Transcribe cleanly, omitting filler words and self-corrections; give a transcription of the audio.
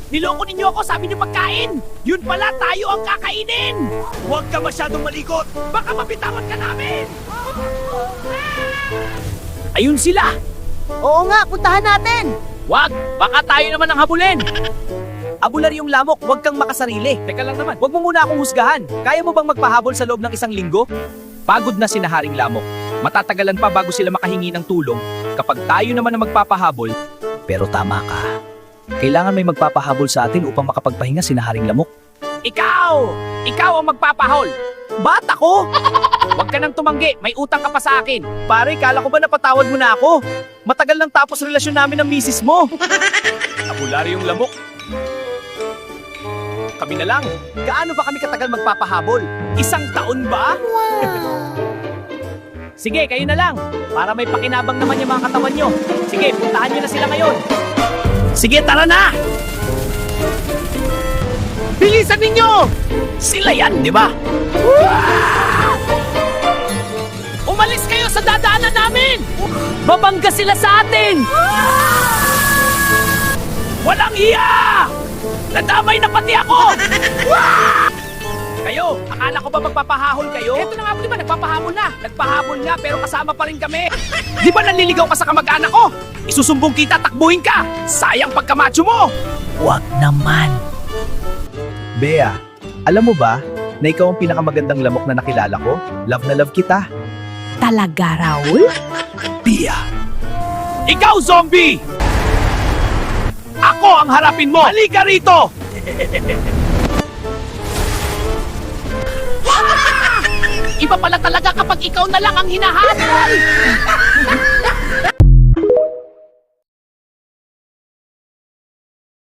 Niloko ninyo ako, sabi niyo pagkain! Yun pala, tayo ang kakainin! Huwag ka masyadong malikot! Baka mabitawan ka namin! Ayun sila! Oo nga, puntahan natin! Wag! Baka tayo naman ang habulin! Abularyong lamok, huwag kang makasarili. Teka lang naman. Huwag mo muna akong husgahan. Kaya mo bang magpahabol sa loob ng 1 linggo? Pagod na si Haring Lamok. Matatagalan pa bago sila makahingi ng tulong kapag tayo naman ang magpapahabol. Pero tama ka. Kailangan may magpapahabol sa atin upang makapagpahinga si Haring Lamok. Ikaw! Ikaw ang magpapahol! Ba't ako? Huwag ka nang tumanggi, may utang ka pa sa akin. Pare, kala ko ba napatawad mo na ako? Matagal nang tapos relasyon namin ng misis mo. Abularyong Lamok. Kami na lang. Gaano ba kami katagal magpapahabol? 1 taon ba? Sige, kayo na lang. Para may pakinabang naman yung mga katawan nyo. Sige, puntahan nyo na sila ngayon. Sige, tara na! Bilisan ninyo! Sila yan, di ba? Umalis kayo sa dadaanan namin! Babangga sila sa atin! Walang iya! Nadamay na pati ako! Kayo, akala ko ba magpapahahol kayo? Eto na nga po, di ba? Nagpapahabol na. Nagpahabol nga, pero kasama pa rin kami. Di ba nanliligaw ka sa kamag-anak ko? Isusumbong kita, takbuhin ka! Sayang pagkamacho mo! Huwag naman. Bea, alam mo ba na ikaw ang pinakamagandang lamok na nakilala ko? Love na love kita. Talaga, Raul? Bea. Ikaw, zombie! Ako ang harapin mo! Halika rito! Iba pala talaga kapag ikaw na lang ang hinahabol!